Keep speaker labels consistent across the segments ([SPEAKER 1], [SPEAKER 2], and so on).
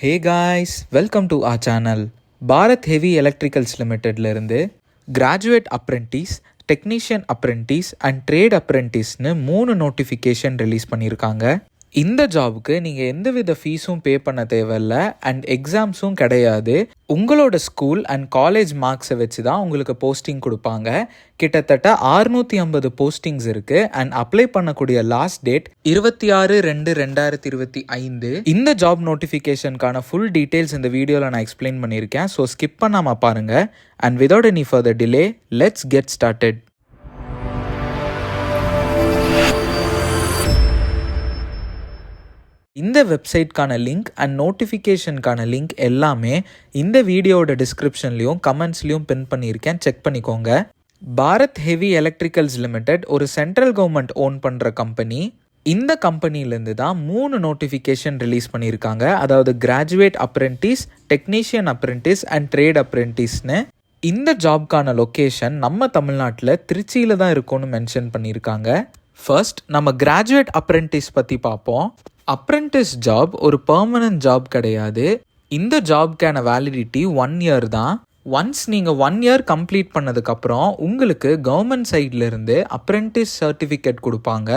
[SPEAKER 1] Hey guys, welcome to our channel. Bharat heavy Electricals லிமிடெட்லேருந்து graduate apprentice, technician apprentice and trade அப்ரெண்டிஸ்னு 3 notification release பண்ணியிருக்காங்க. இந்த ஜாபுக்கு நீங்கள் எந்தவித ஃபீஸும் பே பண்ண தேவையில்ல அண்ட் எக்ஸாம்ஸும் கிடையாது. உங்களோட ஸ்கூல் அண்ட் காலேஜ் மார்க்ஸை வச்சு தான் உங்களுக்கு போஸ்டிங் கொடுப்பாங்க. கிட்டத்தட்ட 650 போஸ்டிங்ஸ் இருக்குது அண்ட் அப்ளை பண்ணக்கூடிய லாஸ்ட் டேட் 26/2/2025. இந்த ஜாப் நோட்டிஃபிகேஷனுக்கான ஃபுல் டீட்டெயில்ஸ் இந்த வீடியோவில் நான் எக்ஸ்பிளைன் பண்ணியிருக்கேன். ஸோ ஸ்கிப் பண்ணாமல் பாருங்கள். And without any further delay, let's get started. இந்த வெப்சைட்கான லிங்க் அண்ட் நோட்டிஃபிகேஷனுக்கான லிங்க் எல்லாமே இந்த வீடியோவோட டிஸ்கிரிப்ஷன்லையும் கமெண்ட்ஸ்லையும் பின் பண்ணியிருக்கேன், செக் பண்ணிக்கோங்க. பாரத் ஹெவி எலக்ட்ரிக்கல்ஸ் லிமிடெட் ஒரு சென்ட்ரல் கவர்மெண்ட் ஓன் பண்ணுற கம்பெனி. இந்த கம்பெனிலேருந்து தான் 3 நோட்டிஃபிகேஷன் ரிலீஸ் பண்ணியிருக்காங்க. அதாவது graduate apprentice, technician apprentice and trade அப்ரெண்டிஸ்னு. இந்த ஜாப்க்கான லொக்கேஷன் நம்ம தமிழ்நாட்டில் திருச்சியில் தான் இருக்கும்னு மென்ஷன் பண்ணியிருக்காங்க. ஃபர்ஸ்ட் நம்ம கிராஜுவேட் அப்ரெண்டிஸ் பற்றி பார்ப்போம். அப்ரெண்டிஸ் ஜாப் ஒரு பெர்மனன்ட் ஜாப் கிடையாது. இந்த ஜாப்க்கான வேலிடிட்டி 1 இயர் தான். ஒன்ஸ் நீங்கள் 1 இயர் கம்ப்ளீட் பண்ணதுக்கப்புறம் உங்களுக்கு கவர்மெண்ட் சைட்லேருந்து அப்ரெண்டிஸ் சர்டிஃபிகேட் கொடுப்பாங்க.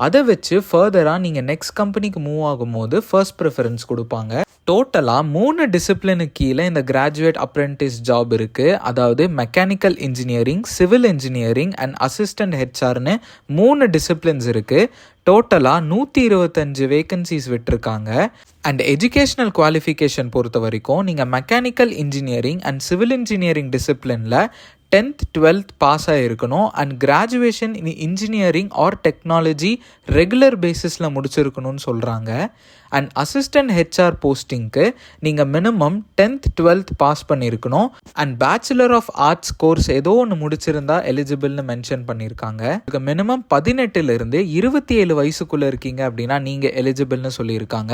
[SPEAKER 1] அதை வச்சு ஃபர்தராக நீங்கள் நெக்ஸ்ட் கம்பெனிக்கு மூவ் ஆகும்போது ஃபர்ஸ்ட் ப்ரிஃபரன்ஸ் கொடுப்பாங்க. டோட்டலாக 3 டிசிப்ளினுக்கு கீழே இந்த கிராஜுவேட் அப்ரெண்டிஸ் ஜாப் இருக்குது. அதாவது mechanical engineering, civil engineering and assistant ஹெச்ஆர்னு 3 டிசிப்ளின்ஸ் இருக்குது. டோட்டலாக 125 வேகன்சிஸ் விட்டுருக்காங்க. அண்ட் எஜுகேஷ்னல் குவாலிஃபிகேஷன் பொறுத்த வரைக்கும் நீங்கள் mechanical engineering and civil engineering டிசிப்ளினில் 10th 12th பாஸ் ஆகிருக்கணும். And graduation in engineering or technology regular பேசிஸில் முடிச்சிருக்கணும்னு சொல்கிறாங்க. அண்ட் அசிஸ்டன்ட் ஹெச்ஆர் போஸ்டிங்க்கு நீங்கள் மினிமம் 10th 12th பாஸ் பண்ணியிருக்கணும். And bachelor of arts course ஏதோ ஒன்று முடிச்சிருந்தா எலிஜிபிள்னு மென்ஷன் பண்ணியிருக்காங்க. இதுக்கு மினிமம் 18 27 வயசுக்குள்ளே இருக்கீங்க அப்படின்னா நீங்கள் எலிஜிபிள்னு சொல்லியிருக்காங்க.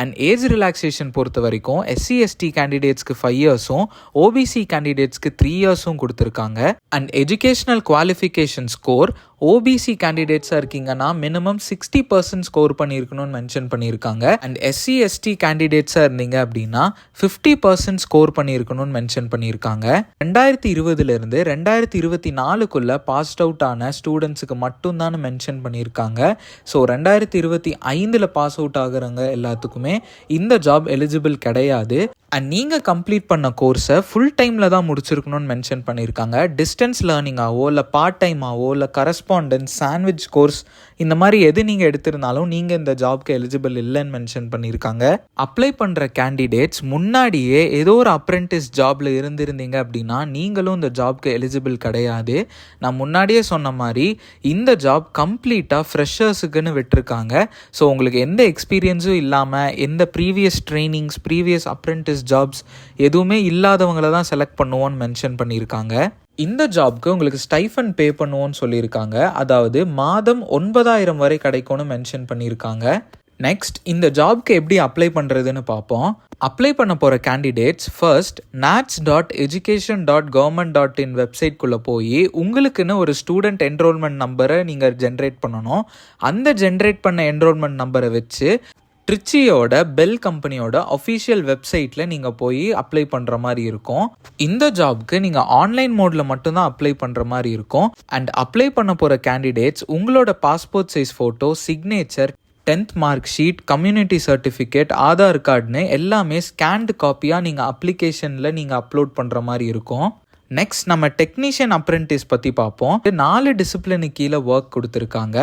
[SPEAKER 1] அண்ட் ஏஜ் ரிலாக்ஸேஷன் பொறுத்த வரைக்கும் SC/ST கேண்டிடேட்ஸ்க்கு 5 இயர்ஸும் OBC கேண்டிடேட்ஸ்க்கு 3 இயர்ஸும் கொடுத்துருக்காங்க. And educational qualification score OBC கேண்டிடேட்ஸாக இருக்கீங்கன்னா மினிமம் 60% ஸ்கோர் பண்ணியிருக்கணும்னு மென்ஷன் பண்ணியிருக்காங்க. அண்ட் SC/ST கேண்டிடேட்ஸாக இருந்தீங்க அப்படின்னா 50% ஸ்கோர் பண்ணியிருக்கணும்னு மென்ஷன் பண்ணியிருக்காங்க. 2020 2024 பாஸ்ட் அவுட் ஆன ஸ்டூடெண்ட்ஸுக்கு மட்டும்தான் மென்ஷன் பண்ணியிருக்காங்க. ஸோ 2025 பாஸ் அவுட் ஆகுறவங்க எல்லாத்துக்குமே இந்த ஜாப் எலிஜிபிள் கிடையாது. அண்ட் நீங்கள் கம்ப்ளீட் பண்ண கோர்ஸை ஃபுல் டைமில் தான் முடிச்சிருக்கணும்னு மென்ஷன் பண்ணியிருக்காங்க. டிஸ்டன்ஸ் லேர்னிங்காவோ இல்லை பார்ட் டைமாவோ இல்லை கரஸ்பாண்டன்ஸ், சாண்ட்விச் கோர்ஸ் இந்த மாதிரி எது நீங்கள் எடுத்திருந்தாலும் நீங்கள் இந்த ஜாப்க்கு எலிஜிபிள் இல்லைன்னு மென்ஷன் பண்ணியிருக்காங்க. அப்ளை பண்ணுற கேண்டிடேட்ஸ் முன்னாடியே ஏதோ ஒரு அப்ரெண்டிஸ் ஜாபில் இருந்திருந்தீங்க அப்படின்னா நீங்களும் இந்த ஜாப்க்கு எலிஜிபிள் கிடையாது. நான் முன்னாடியே சொன்ன மாதிரி இந்த ஜாப் கம்ப்ளீட்டாக ஃப்ரெஷர்ஸுக்குன்னு விட்டுருக்காங்க. ஸோ உங்களுக்கு எந்த எக்ஸ்பீரியன்ஸும் இல்லாமல், எந்த previous trainings, previous apprentice jobs எதுவுமே இல்லாதவங்களை தான் செலக்ட் பண்ணுவோன்னு மென்ஷன் பண்ணியிருக்காங்க. இந்த ஜாப்க்கு உங்களுக்கு ஸ்டைஃபன் பே பண்ணுவோன்னு சொல்லியிருக்காங்க. அதாவது மாதம் 9,000 வரை கிடைக்கும்னு மென்ஷன் பண்ணியிருக்காங்க. நெக்ஸ்ட் இந்த ஜாப்க்கு எப்படி அப்ளை பண்ணுறதுன்னு பார்ப்போம். அப்ளை பண்ண போகிற கேண்டிடேட்ஸ் ஃபர்ஸ்ட் nats.education.government.in வெப்சைட்குள்ளே போய் உங்களுக்குன்னு ஒரு ஸ்டூடெண்ட் என்ரோல்மெண்ட் நம்பரை நீங்கள் ஜென்ரேட் பண்ணணும். அந்த ஜென்ரேட் பண்ண என்ரோல்மெண்ட் நம்பரை வச்சு ட்ரிச்சியோட பெல் கம்பெனியோட அஃபிஷியல் வெப்சைட்டில் நீங்கள் போய் அப்ளை பண்ணுற மாதிரி இருக்கும். இந்த ஜாப்க்கு நீங்கள் ஆன்லைன் மோடில் மட்டும்தான் அப்ளை பண்ணுற மாதிரி இருக்கும். அண்ட் அப்ளை பண்ண போகிற கேண்டிடேட்ஸ் உங்களோட passport size photo, signature, 10th mark sheet, community certificate, Aadhaar கார்டுன்னு எல்லாமே ஸ்கேன்டு காப்பியாக நீங்கள் அப்ளிகேஷனில் நீங்கள் அப்லோட் பண்ணுற மாதிரி இருக்கும். நெக்ஸ்ட் நம்ம டெக்னீஷியன் அப்ரெண்டிஸ் பற்றி பார்ப்போம். 4 டிசிப்ளினுக்கு கீழே ஒர்க் கொடுத்துருக்காங்க.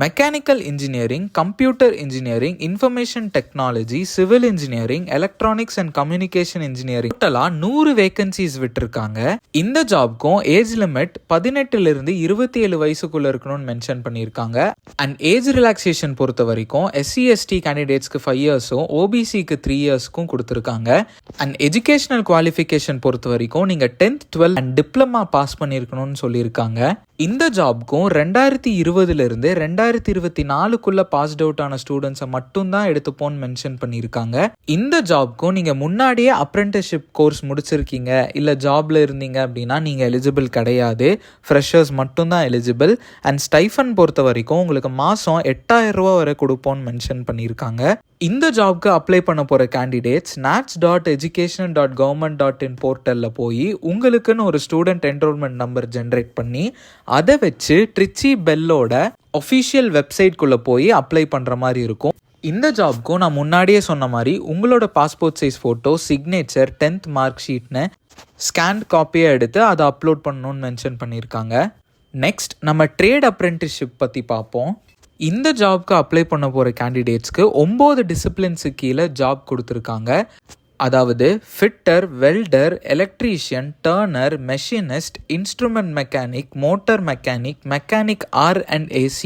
[SPEAKER 1] Mechanical engineering, computer engineering, information technology, civil engineering, electronics and communication engineering. டோட்டலாக 100 வேகன்சிஸ் விட்டுருக்காங்க. இந்த ஜாப்க்கும் ஏஜ் லிமிட் 18 27 வயசுக்குள்ளே இருக்கணும்னு மென்ஷன் பண்ணியிருக்காங்க. அண்ட் ஏஜ் ரிலாக்ஸேஷன் பொறுத்த வரைக்கும் SC/ST கேண்டிடேட்ஸ்க்கு 5 இயர்ஸும் OBCக்கு 3 இயர்ஸ்க்கும் கொடுத்துருக்காங்க. அண்ட் எஜுகேஷனல் குவாலிஃபிகேஷன் பொறுத்த வரைக்கும் நீங்கள் 10th 12th and diploma pass பண்ணியிருக்கணும்னு சொல்லியிருக்காங்க. இந்த ஜாப்க்கும் 2020 2024க்குள்ள பாஸ்ட் அவுட் ஆன ஸ்டூடெண்ட்ஸை மட்டும்தான் எடுத்துப்போன்னு மென்ஷன் பண்ணியிருக்காங்க. இந்த ஜாப்க்கும் நீங்கள் முன்னாடியே அப்ரெண்டிஸ்ஷிப் கோர்ஸ் முடிச்சிருக்கீங்க இல்லை ஜாப்ல இருந்தீங்க அப்படின்னா நீங்கள் எலிஜிபிள் கிடையாது. ஃப்ரெஷர்ஸ் மட்டும்தான் எலிஜிபிள். அண்ட் ஸ்டைஃபன் பொறுத்த வரைக்கும் உங்களுக்கு மாதம் 8,000 ரூபா வரை கொடுப்போன்னு மென்ஷன் பண்ணியிருக்காங்க. இந்த ஜாப்க்கு அப்ளை பண்ண போகிற கேண்டிடேட்ஸ் nats.education.government.in போர்ட்டலில் போய் உங்களுக்குன்னு ஒரு ஸ்டூடெண்ட் என்ரோல்மெண்ட் நம்பர் ஜென்ரேட் பண்ணி அதை வச்சு ட்ரிச்சி பெல்லோட ஒஃபிஷியல் வெப்சைட்குள்ளே போய் அப்ளை பண்ணுற மாதிரி இருக்கும். இந்த ஜாப்க்கும் நான் முன்னாடியே சொன்ன மாதிரி உங்களோட passport size photo, signature, 10th mark ஷீட்னு ஸ்கேன் காப்பியை எடுத்து அதை அப்லோட் பண்ணணும்னு மென்ஷன் பண்ணியிருக்காங்க. நெக்ஸ்ட் நம்ம ட்ரேட் அப்ரெண்டிஸ்ஷிப் பற்றி பார்ப்போம். இந்த ஜாப்க்கு அப்ளை பண்ண போகிற கேண்டிடேட்ஸ்க்கு 9 டிசிப்ளின்ஸு கீழே ஜாப் கொடுத்துருக்காங்க. அதாவது fitter, welder, electrician, turner, machinist, instrument mechanic, motor mechanic, mechanic R&AC,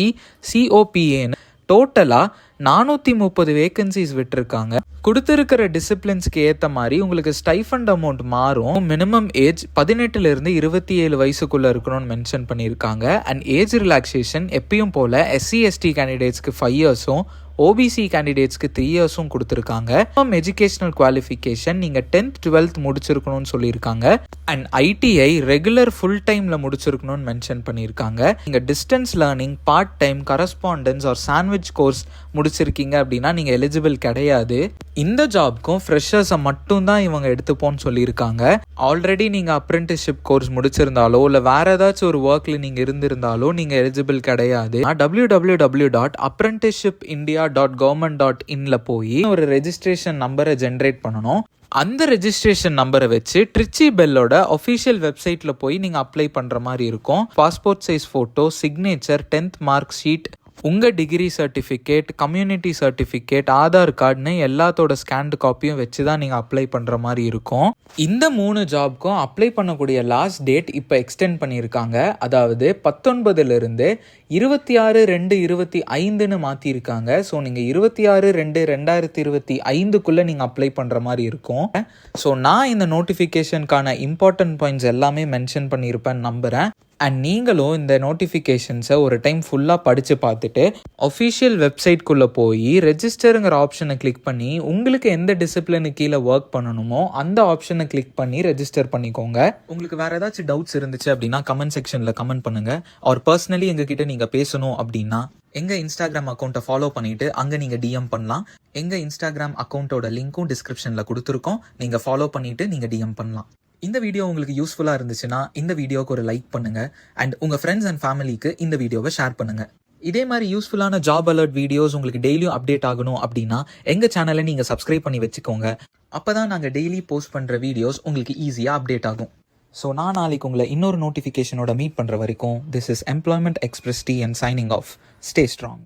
[SPEAKER 1] COPAன்னு டோட்டலாக 430 வேகன்சிஸ் விட்டுருக்காங்க. கொடுத்துருக்கிற டிசிப்ளின்ஸ்க்கு ஏற்ற மாதிரி உங்களுக்கு ஸ்டைஃபண்ட் அமௌண்ட் மாறும். மினிமம் ஏஜ் 18லேருந்து 27 வயசுக்குள்ளே இருக்கணும்னு மென்ஷன் பண்ணியிருக்காங்க. அண்ட் ஏஜ் ரிலாக்ஸேஷன் எப்பயும் போல் SC/ST கேண்டிடேட்ஸ்க்கு 5 இயர்ஸும் OBC கேண்டிடேட்ஸ்க்கு 3 இயர்ஸும் கொடுத்துருக்காங்க. எஜுகேஷனல் குவாலிஃபிகேஷன் நீங்கள் 10th 12th முடிச்சிருக்கணும்னு சொல்லியிருக்காங்க. அண்ட் ITI ரெகுலர் ஃபுல் டைமில் முடிச்சிருக்கணும்னு மென்ஷன் பண்ணியிருக்காங்க. நீங்கள் distance learning, part time, correspondence or sandwich course முடிச்சிருக்கீங்க அப்படின்னா நீங்கள் எலிஜிபிள் கிடையாது. இந்த ஜாப்க்கும் ஃப்ரெஷர்ஸை மட்டும்தான் இவங்க எடுத்துப்போன்னு சொல்லியிருக்காங்க. ஆல்ரெடி நீங்கள் அப்ரெண்டிஸ்ஷிப் கோர்ஸ் முடிச்சிருந்தாலோ இல்லை வேறு ஏதாச்சும் ஒரு ஒர்க்கில் நீங்கள் இருந்திருந்தாலோ நீங்கள் எலிஜிபிள் கிடையாது. www.apprenticeshipindia.government.inல போய் ஒரு ரெஜிஸ்ட்ரேஷன் நம்பரை ஜென்ரேட் பண்ணணும். அந்த ரெஜிஸ்ட்ரேஷன் நம்பரை வச்சு ட்ரிச்சி பெல்லோட ஒஃபிஷியல் வெப்சைட்டில் போய் நீங்கள் அப்ளை பண்ணுற மாதிரி இருக்கும். Passport size photo, signature, 10th mark sheet, உங்கள் degree certificate, community certificate, Aadhaar கார்டுன்னு எல்லாத்தோட ஸ்கேன்டு காப்பியும் வச்சு தான் நீங்கள் அப்ளை பண்ணுற மாதிரி இருக்கும். இந்த 3 ஜாப்க்கும் அப்ளை பண்ணக்கூடிய லாஸ்ட் டேட் இப்போ எக்ஸ்டெண்ட் பண்ணியிருக்காங்க. அதாவது 19லேருந்து 26/2/2025ன்னு மாற்றிருக்காங்க. ஸோ நீங்கள் 26/2/2025க்குள்ளே நீங்கள் அப்ளை பண்ணுற மாதிரி இருக்கும். ஸோ நான் இந்த நோட்டிஃபிகேஷனுக்கான இம்பார்ட்டன்ட் பாயிண்ட்ஸ் எல்லாமே மென்ஷன் பண்ணியிருப்பேன்னு நம்புகிறேன். அண்ட் நீங்களும் இந்த நோட்டிஃபிகேஷன்ஸை ஒரு டைம் ஃபுல்லாக படித்து பார்த்துட்டு ஒஃபிஷியல் வெப்சைட்குள்ளே போய் ரெஜிஸ்டருங்கிற ஆப்ஷனை கிளிக் பண்ணி உங்களுக்கு எந்த டிசிப்ளினுக்கு கீழே ஒர்க் பண்ணணுமோ அந்த ஆப்ஷனை கிளிக் பண்ணி ரெஜிஸ்டர் பண்ணிக்கோங்க. உங்களுக்கு வேறு ஏதாச்சும் டவுட்ஸ் இருந்துச்சு அப்படின்னா கமெண்ட் செக்ஷனில் கமெண்ட் பண்ணுங்கள். ஆர் பர்சனலி எங்ககிட்ட நீங்கள் பேசணும் அப்படின்னா எங்கள் இன்ஸ்டாகிராம் அக்கௌண்ட்டை ஃபாலோ பண்ணிவிட்டு அங்கே நீங்கள் DM பண்ணலாம். எங்கள் இன்ஸ்டாகிராம் அக்கௌண்ட்டோட லிங்க்கும் டிஸ்கிரிப்ஷனில் கொடுத்துருக்கோம். நீங்கள் ஃபாலோ பண்ணிவிட்டு நீங்கள் DM பண்ணலாம். இந்த வீடியோ உங்களுக்கு யூஸ்ஃபுல்லாக இருந்துச்சுன்னா இந்த வீடியோவுக்கு ஒரு லைக் பண்ணுங்கள். அண்ட் உங்கள் ஃப்ரெண்ட்ஸ் அண்ட் ஃபேமிலிக்கு இந்த வீடியோவை ஷேர் பண்ணுங்கள். இதே மாதிரி யூஸ்ஃபுல்லான ஜாப் அலர்ட் வீடியோஸ் உங்களுக்கு டெய்லியும் அப்டேட் ஆகணும் அப்படின்னா எங்கள் சேனலை நீங்கள் சப்ஸ்கிரைப் பண்ணி வச்சுக்கோங்க. அப்போ தான் நாங்கள் டெய்லி போஸ்ட் பண்ணுற வீடியோஸ் உங்களுக்கு ஈஸியாக அப்டேட் ஆகும். ஸோ நான் நாளைக்கு உங்களை இன்னொரு நோட்டிஃபிகேஷனோட மீட் பண்ணுற வரைக்கும் this is employment express T and signing off. Stay strong.